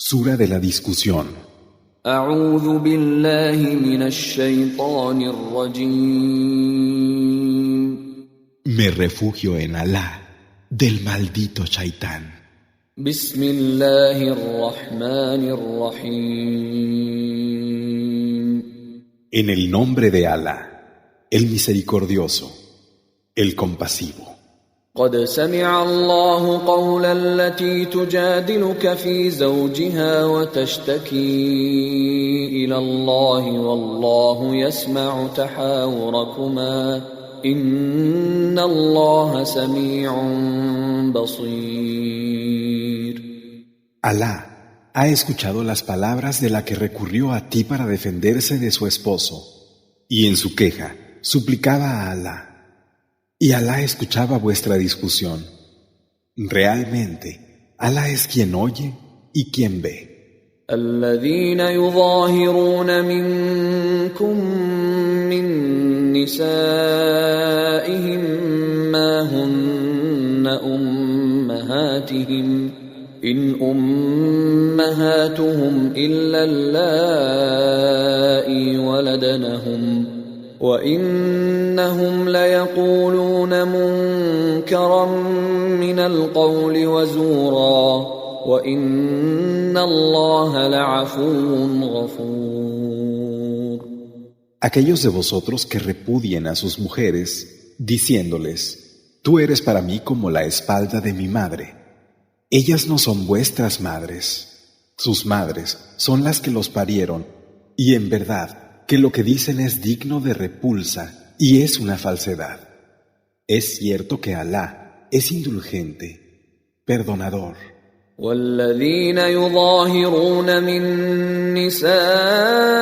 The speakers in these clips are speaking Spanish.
Sura de la discusión. أعوذ بالله من الشيطان الرجيم. Me refugio en Alá, del maldito Shaitán. بسم الله الرحمن الرحيم. En el nombre de Alá, el misericordioso, el compasivo. قد سمع الله قول التي تجادلك في زوجها وتشتكي إلى الله والله يسمع تحاوركما إن الله سميع بصير. Alá ha escuchado las palabras de la que recurrió a ti para defenderse de su esposo, y en su queja suplicaba a Alá. Y Alá escuchaba vuestra discusión. Realmente, Alá es quien oye y quien ve. الذين يظاهرون منكم من نسائهم ما هن أمهاتهم إن أمهاتهم إلا اللائي ولدنهم وإنهم ليقولون منكرا من القول وزورا وإن الله لعفو غفور. Aquellos de vosotros que repudien a sus mujeres, diciéndoles, tú eres para mí como la espalda de mi madre. Ellas no son vuestras madres. Sus madres son las que los parieron, y en verdad, que lo que dicen es digno de repulsa y es una falsedad. Es cierto que Alá es indulgente, perdonador. والذين يظاهرون من نسائهم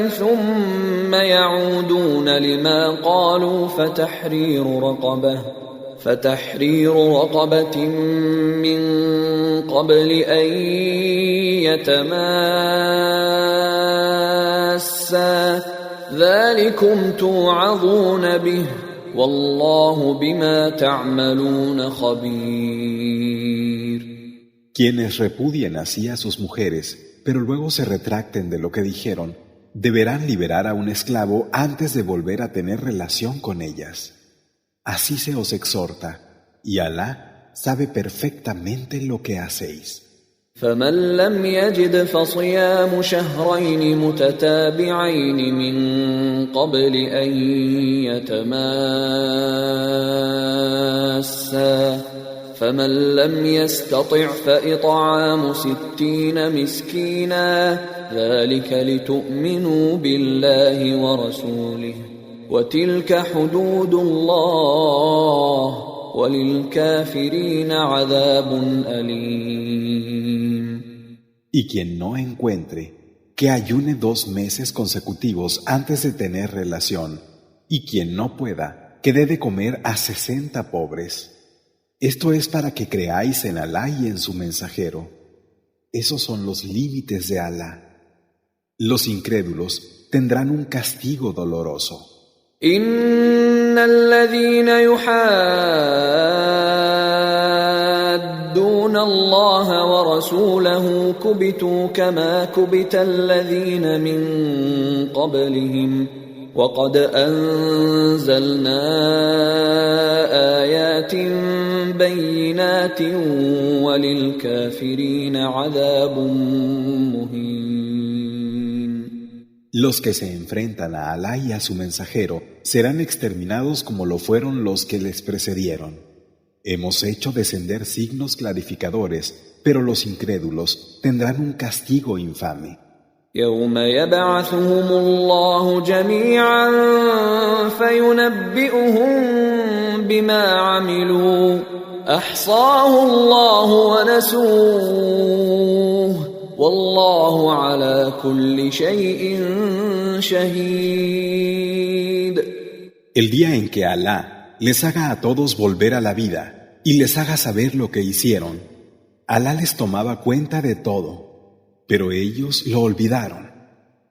ثم يعودون لما قالوا فتحرير رقبة من قبل أن يتماسا ذلكم توعظون به والله بما تعملون خبير. Quienes repudien así a sus mujeres, pero luego se retracten de lo que dijeron, deberán liberar a un esclavo antes de volver a tener relación con ellas. Así se os exhorta, y Alá sabe perfectamente lo que hacéis. فمن لم يجد فصيام شهرين متتابعين من قبل أن يتماسا فمن لم يستطع فإطعام 60 مسكينا ذلك لتؤمنوا بالله ورسوله وتلك حدود الله وللكافرين عذاب أليم. Y quien no encuentre, que ayune 2 meses consecutivos antes de tener relación, y quien no pueda, que dé de comer a 60 pobres. Esto es para que creáis en Alá y en su mensajero. Esos son los límites de Alá. Los incrédulos tendrán un castigo doloroso. إن الذين يحادون الله ورسوله كبتوا كما كبت الذين من قبلهم وقد أنزلنا آيات بينات وللكافرين عذاب مهين. Los que se enfrentan a Alá y a su mensajero serán exterminados como lo fueron los que les precedieron. Hemos hecho descender signos clarificadores, pero los incrédulos tendrán un castigo infame. يوم يبعثهم الله جميعا فينبئهم بما عملوا أحصاه الله ونسوه والله على كل شيء شهيد. El día en que Alá les haga a todos volver a la vida y les haga saber lo que hicieron, Alá les tomaba cuenta de todo, pero ellos lo olvidaron.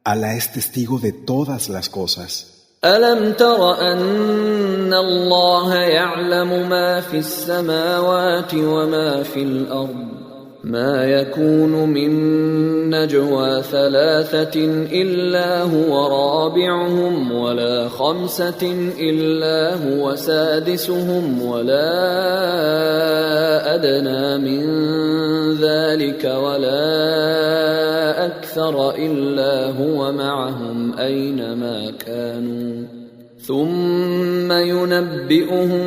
Alá es testigo de todas las cosas. ألم تر أن الله يعلم ما في السماوات وما في الأرض ما يكون من نجوى ثلاثة إلا هو رابعهم ولا خمسة إلا هو سادسهم ولا أدنى من ذلك ولا أكثر إلا هو معهم أينما كانوا ثم ينبئهم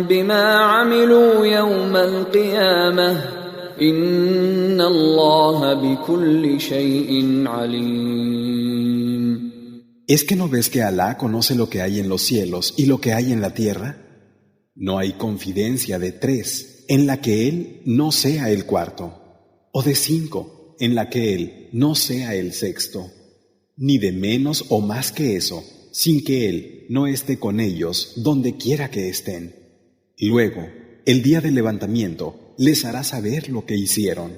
بما عملوا يوم القيامة إن الله بكل شيء عليم. ¿Es que no ves que Alá conoce lo que hay en los cielos y lo que hay en la tierra? No hay confidencia de 3 en la que Él no sea el cuarto, o de 5 en la que Él no sea el sexto, ni de menos o más que eso, sin que Él no esté con ellos donde quiera que estén. Luego, el día del levantamiento, les hará saber lo que hicieron.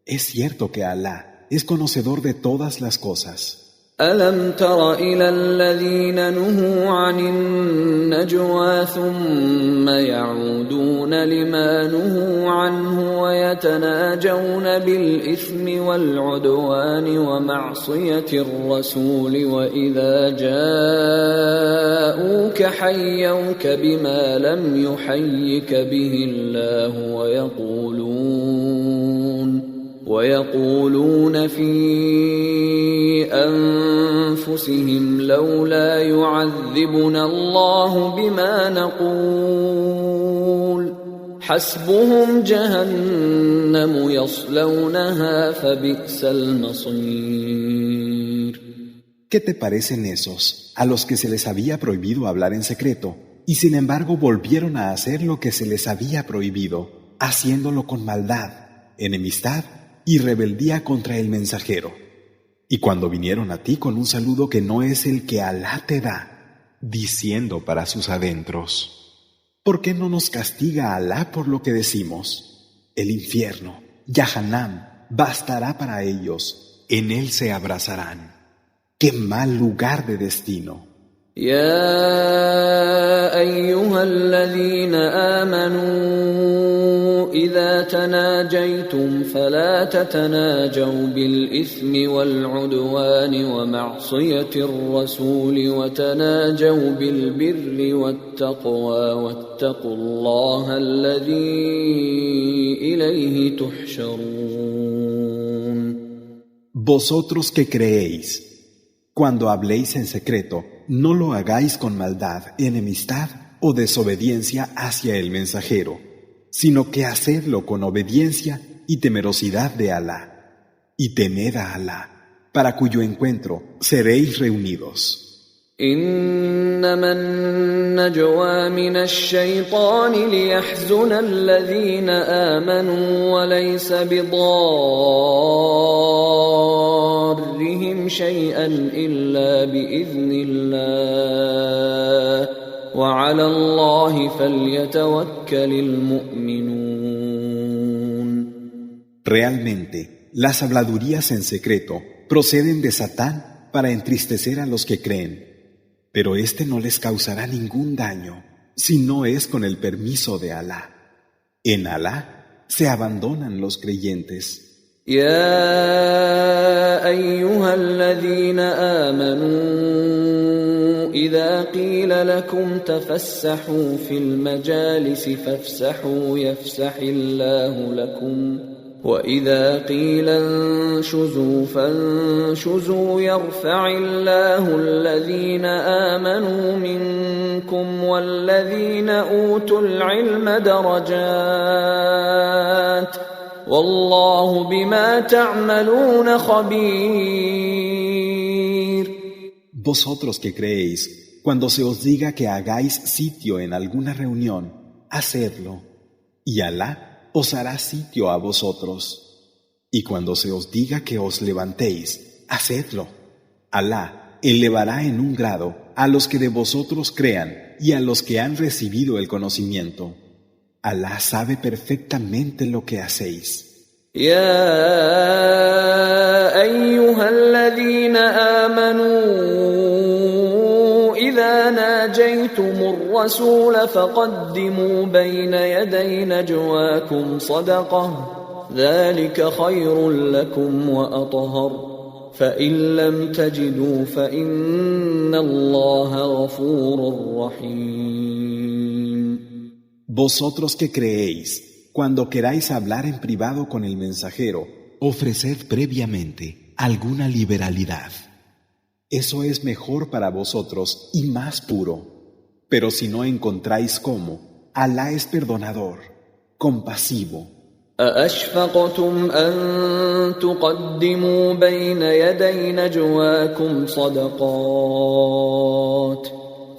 Es cierto que Alá es conocedor de todas las cosas. ألم تر إلى الذين نهوا عن النجوى ثم يعودون لما نهوا عنه ويتناجون بالإثم والعدوان ومعصية الرسول وإذا جاءوك حيوك بما لم يحيك به الله ويقولون في أنفسهم لولا يعذبنا الله بما نقول حسبهم جهنم يصلونها فبئس المصير. ¿Qué te parecen esos, a los que se les había prohibido hablar en secreto, y sin embargo volvieron a hacer lo que se les había prohibido, haciéndolo con maldad, enemistad y rebeldía contra el mensajero? Y cuando vinieron a ti con un saludo que no es el que Alá te da, diciendo para sus adentros: ¿por qué no nos castiga Alá por lo que decimos? El infierno, Yahannam, bastará para ellos, en él se abrazarán. ¡Qué mal lugar de destino! يا أيها الذين آمنوا إذا تناجيتم فلا تتناجوا بالإثم والعدوان ومعصية الرسول وتناجوا بالبر والتقوى واتقوا الله الذي إليه تحشرون. Vosotros que creéis, cuando habléis en secreto, no lo hagáis con maldad, enemistad o desobediencia hacia el mensajero, sino que hacedlo con obediencia y temerosidad de Alá. Y temed a Alá, para cuyo encuentro seréis reunidos. إنما النجوى من الشيطان ليحزن الذين آمنوا وليس بضارهم شيئا إلا بإذن الله وعلى الله فليتوكل المؤمنون. Realmente, las habladurías en secreto proceden de Satán para entristecer a los que creen. Pero éste no les causará ningún daño, si no es con el permiso de Alá. En Alá se abandonan los creyentes. يا أيها الذين آمنوا إذا قيل لكم تفسحوا في المجالس فافسحوا يفسح الله لكم وإذا قيل انشزوا فانشزوا يرفع الله الذين آمنوا منكم والذين أوتوا العلم درجات والله بما تعملون خبير. Vosotros que creéis, cuando se os diga que hagáis sitio en alguna reunión, hacedlo, y Alá os hará sitio a vosotros. Y cuando se os diga que os levantéis, hacedlo. Alá elevará en un grado a los que de vosotros crean y a los que han recibido el conocimiento. Alá sabe perfectamente lo que hacéis. يا أيها الذين آمنوا إذا ناجيتم الرسول فقدموا بين يدي نجواكم صدقة ذلك خير لكم وأطهر فإن لم تجدوا فإن الله غفور رحيم. Vosotros que creéis, cuando queráis hablar en privado con el mensajero, ofreced previamente alguna liberalidad. Eso es mejor para vosotros y más puro. Pero si no encontráis cómo, Alá es perdonador, compasivo. أأشفقتم أن تقدموا بين يدي نجواكم صدقات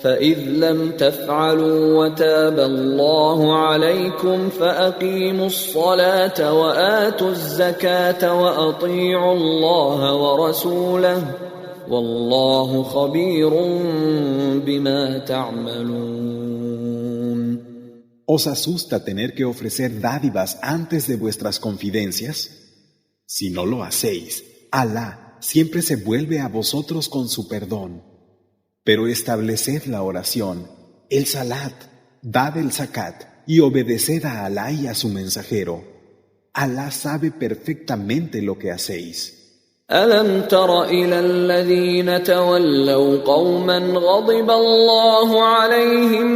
فإذ لم تفعلوا وتاب الله عليكم فأقيموا الصلاة وآتوا الزكاة وأطيعوا الله ورسوله والله خبير بما تعملون. ¿Os asusta tener que ofrecer dádivas antes de vuestras confidencias? Si no lo hacéis, Alá siempre se vuelve a vosotros con su perdón. Pero estableced la oración, el salat, dad el zakat y obedeced a Alá y a su mensajero. Alá sabe perfectamente lo que hacéis. ألم تر إلى الذين تولوا قوما غضب الله عليهم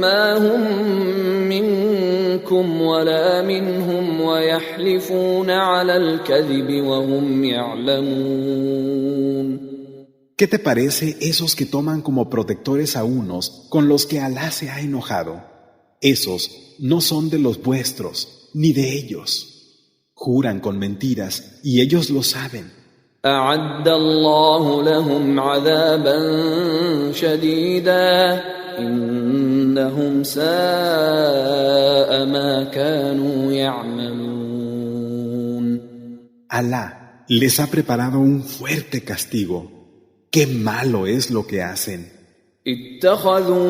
ما هم منكم ولا منهم ويحلفون على الكذب وهم يعلمون. ¿Qué te parece esos que toman como protectores a unos con los que Alá se ha enojado? Esos no son de los vuestros, ni de ellos. Juran con mentiras y ellos lo saben. أعد الله لهم عذابا شديدا إنهم ساء ما كانوا يعملون. Alá les ha preparado un fuerte castigo. ¡Qué malo es lo que hacen! اتخذوا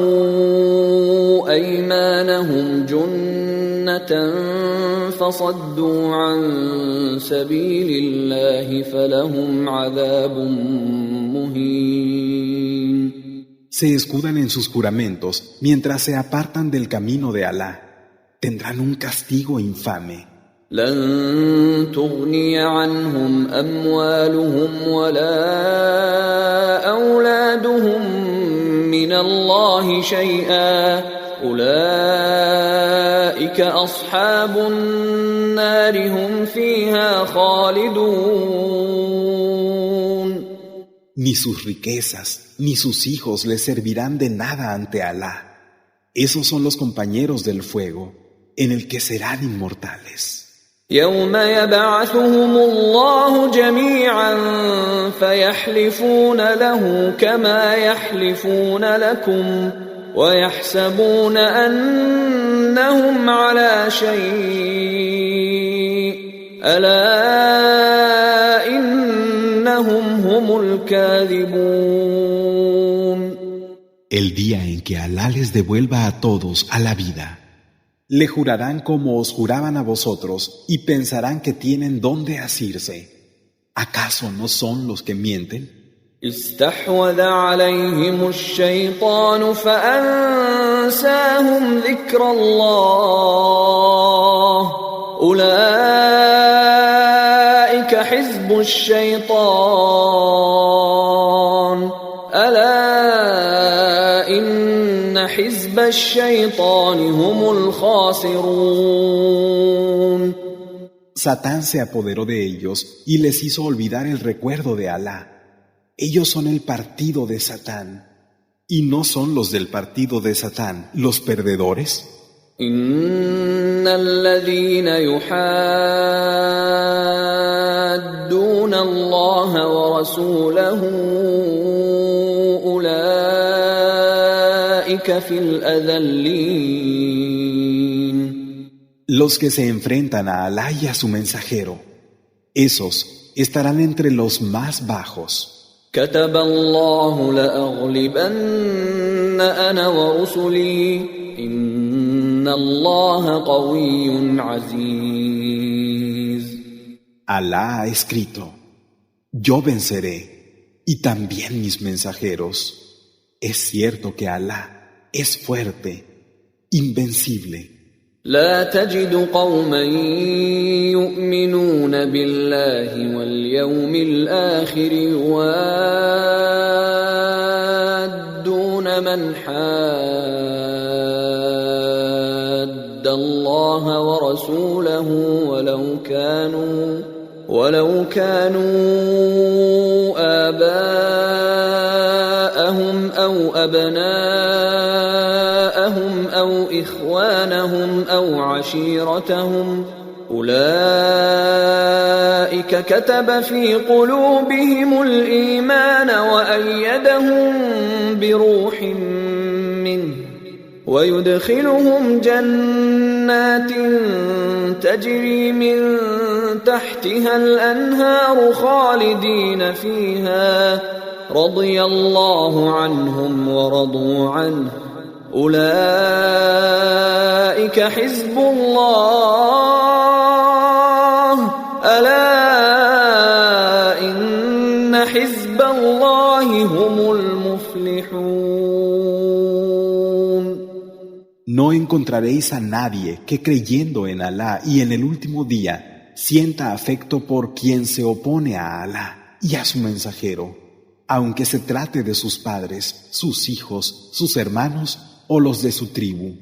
أيمانهم جنة فصدوا عن سبيل الله فلهم عذاب مهين. Se escudan en sus juramentos mientras se apartan del camino de Alá. Tendrán un castigo infame. لن تغني عنهم أموالهم ولا أولادهم من الله شيئا أولئك أصحاب النار هم فيها خالدون. Ni sus riquezas, ni sus hijos les servirán de nada ante Alá. Esos son los compañeros del fuego, en el que serán inmortales. يوم يبعثهم الله جميعا فيحلفون له كما يحلفون لكم ويحسبون أنهم على شيء ألا إنهم هم الكاذبون. El día en que Alá les devuelva a todos a la vida, le jurarán como os juraban a vosotros y pensarán que tienen dónde asirse. ¿Acaso no son los que mienten? استحوذ عليهم الشيطان فأنساهم ذكر الله أولئك حزب الشيطان ألا إن حزب الشيطان هم الخاسرون. Satán se apoderó de ellos y les hizo olvidar el recuerdo de Alá. Ellos son el partido de Satán. ¿Y no son los del partido de Satán los perdedores? إن الذين يحادون الله ورسوله أولئك في الأذلين. Los que se enfrentan a Alá y a su mensajero, esos estarán entre los más bajos. كتب الله لأغلبن أنا ورسلي إن الله قوي عزيز. Alá ha escrito: Yo venceré, y también mis mensajeros. Es cierto que Alá es fuerte, invencible. لا تجد قوما يؤمنون بالله واليوم الآخر يوادون من حاد الله ورسوله ولو كانوا آباءهم أو أبناءهم أو إخوانهم أو عشيرتهم أولئك كتب في قلوبهم الإيمان وأيدهم بروح منه ويدخلهم جنات تجري من تحتها الأنهار خالدين فيها رضي الله عنهم ورضوا عنه أولئك حزب الله ألا إن حزب الله هم المفلحون. No encontraréis a nadie que creyendo en Alá y en el último día sienta afecto por quien se opone a Alá y a su mensajero, aunque se trate de sus padres, sus hijos, sus hermanos o los de su tribu.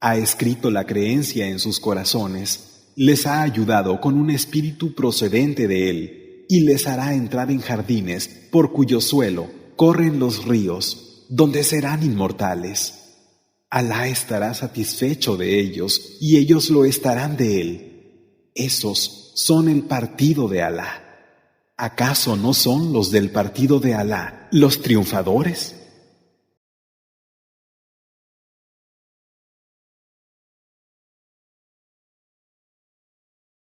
Ha escrito la creencia en sus corazones, les ha ayudado con un espíritu procedente de él y les hará entrar en jardines por cuyo suelo corren los ríos, donde serán inmortales. Alá estará satisfecho de ellos y ellos lo estarán de él. Esos son el partido de Alá. ¿Acaso no son los del partido de Alá los triunfadores?